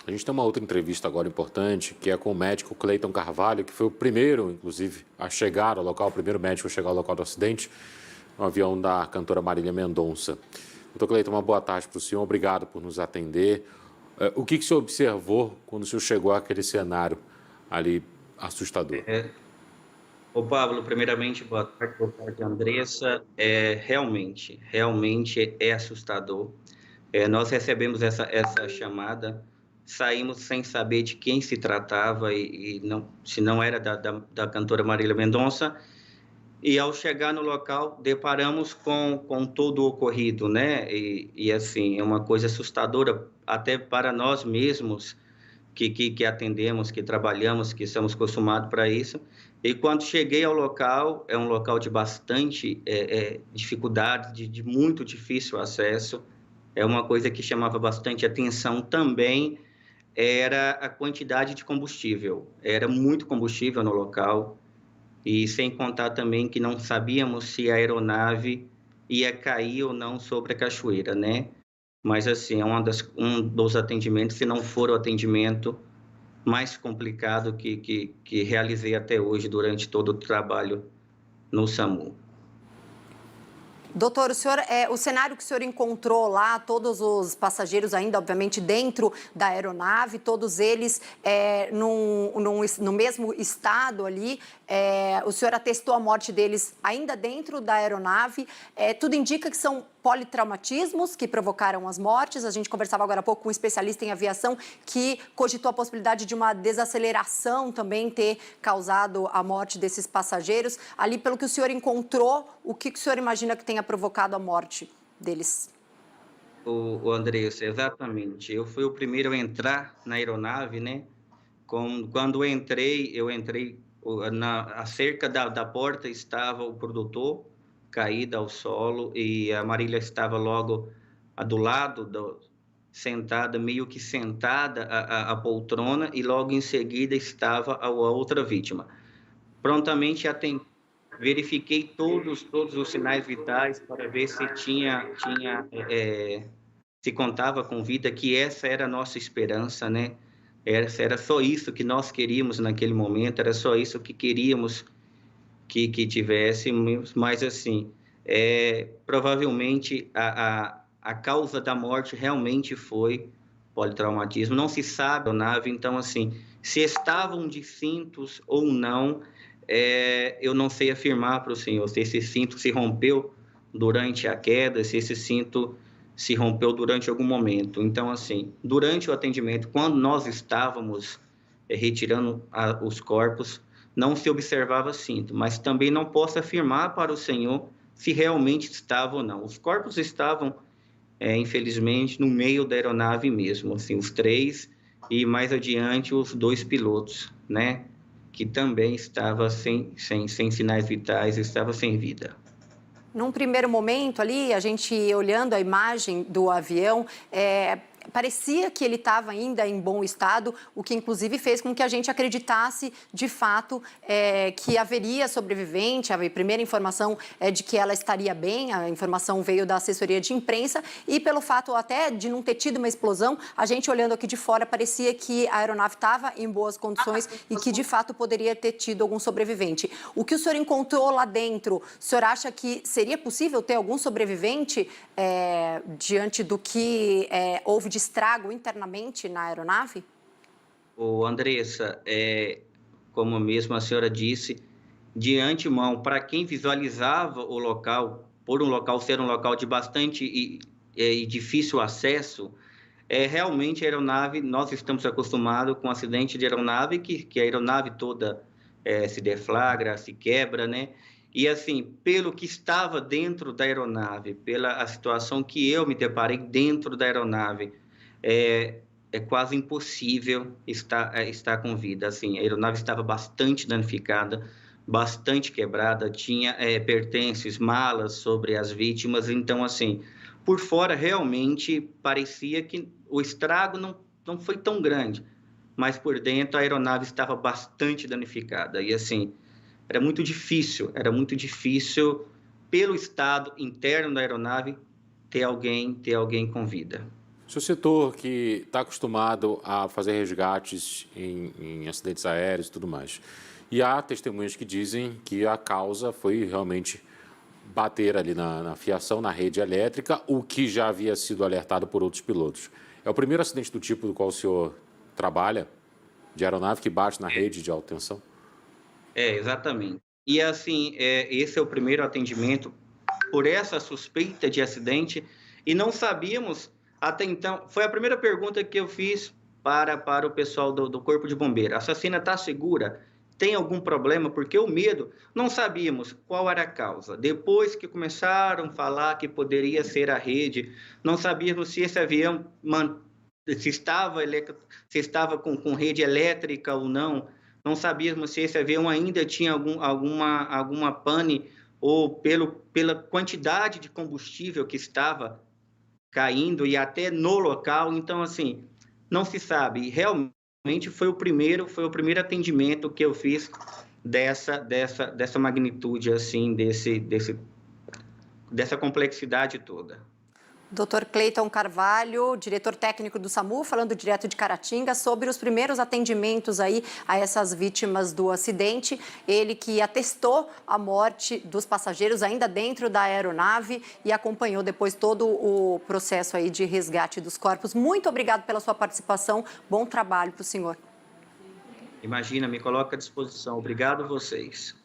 A gente tem uma outra entrevista agora importante, que é com o médico Cleiton Carvalho, que foi o primeiro, inclusive, a chegar ao local, o primeiro médico a chegar ao local do acidente, no avião da cantora Marília Mendonça. Doutor Cleiton, uma boa tarde para o senhor, obrigado por nos atender. O que o senhor observou quando o senhor chegou àquele cenário ali assustador? Ô Pablo, primeiramente, boa tarde, Andressa. Realmente é assustador. Nós recebemos essa chamada, saímos sem saber de quem se tratava e não, se não era da cantora Marília Mendonça. E ao chegar no local, deparamos com todo o ocorrido, né? Assim, é uma coisa assustadora até para nós mesmos que atendemos, que trabalhamos, que estamos acostumados para isso. E quando cheguei ao local, é um local de bastante dificuldade, de muito difícil acesso. É uma coisa que chamava bastante atenção também, era a quantidade de combustível. Era muito combustível no local, e sem contar também que não sabíamos se a aeronave ia cair ou não sobre a cachoeira, né? Mas, assim, é um dos atendimentos, se não for o atendimento mais complicado que realizei até hoje durante todo o trabalho no SAMU. Doutor, o cenário que o senhor encontrou lá, todos os passageiros ainda, obviamente, dentro da aeronave, todos eles no mesmo estado ali, o senhor atestou a morte deles ainda dentro da aeronave, tudo indica que são politraumatismos que provocaram as mortes. A gente conversava agora há pouco com um especialista em aviação que cogitou a possibilidade de uma desaceleração também ter causado a morte desses passageiros. Ali, pelo que o senhor encontrou, o que o senhor imagina que tenha provocado a morte deles? O Andressa, exatamente. Eu fui o primeiro a entrar na aeronave, né? Quando eu entrei a cerca da porta estava o produtor caído ao solo e a Marília estava logo do lado, sentada, meio que sentada a poltrona, e logo em seguida estava a outra vítima. Prontamente verifiquei todos os sinais vitais para ver se se contava com vida, que essa era a nossa esperança, né? Era só isso que nós queríamos naquele momento, era só isso que queríamos que tivéssemos, mas assim, provavelmente a causa da morte realmente foi politraumatismo, não se sabe a nave, então assim, se estavam de cintos ou não, eu não sei afirmar para o senhor se esse cinto se rompeu durante a queda, se esse cinto se rompeu durante algum momento. Então, assim, durante o atendimento, quando nós estávamos retirando os corpos, não se observava cinto, mas também não posso afirmar para o senhor se realmente estava ou não. Os corpos estavam, infelizmente, no meio da aeronave mesmo, assim, os três, e mais adiante os dois pilotos, né, que também estava sem sinais vitais, estava sem vida. Num primeiro momento ali, a gente olhando a imagem do avião, parecia que ele estava ainda em bom estado, o que inclusive fez com que a gente acreditasse de fato que haveria sobrevivente. A primeira informação é de que ela estaria bem, a informação veio da assessoria de imprensa, e pelo fato até de não ter tido uma explosão, a gente olhando aqui de fora parecia que a aeronave estava em boas condições e que de fato poderia ter tido algum sobrevivente. O que o senhor encontrou lá dentro, o senhor acha que seria possível ter algum sobrevivente diante do que houve de estrago internamente na aeronave? Andressa, como mesmo a senhora disse, de antemão, para quem visualizava o local, por um local ser um local de bastante e difícil acesso, realmente a aeronave, nós estamos acostumados com acidente de aeronave, que a aeronave toda se deflagra, se quebra, né? E assim, pelo que estava dentro da aeronave, pela a situação que eu me deparei dentro da aeronave, é quase impossível estar com vida. Assim, a aeronave estava bastante danificada, bastante quebrada, tinha pertences, malas sobre as vítimas. Então, assim, por fora realmente parecia que o estrago não foi tão grande, mas por dentro a aeronave estava bastante danificada. E assim, era muito difícil pelo estado interno da aeronave ter alguém com vida. Se o setor que está acostumado a fazer resgates em acidentes aéreos e tudo mais, e há testemunhas que dizem que a causa foi realmente bater ali na fiação, na rede elétrica, o que já havia sido alertado por outros pilotos. É o primeiro acidente do tipo do qual o senhor trabalha, de aeronave que bate na rede de alta tensão? Exatamente. E assim, esse é o primeiro atendimento por essa suspeita de acidente e não sabíamos até então. Foi a primeira pergunta que eu fiz para o pessoal do Corpo de Bombeiro. A assassina está segura? Tem algum problema? Porque o medo, não sabíamos qual era a causa. Depois que começaram a falar que poderia ser a rede, não sabíamos se esse avião se estava com rede elétrica ou não. Não sabíamos se esse avião ainda tinha alguma pane ou pela quantidade de combustível que estava caindo e até no local. Então, assim, não se sabe. Realmente foi o primeiro atendimento que eu fiz dessa magnitude, assim, dessa complexidade toda. Dr. Cleiton Carvalho, diretor técnico do SAMU, falando direto de Caratinga sobre os primeiros atendimentos aí a essas vítimas do acidente. Ele que atestou a morte dos passageiros ainda dentro da aeronave e acompanhou depois todo o processo aí de resgate dos corpos. Muito obrigado pela sua participação. Bom trabalho para o senhor. Imagina, me coloca à disposição. Obrigado a vocês.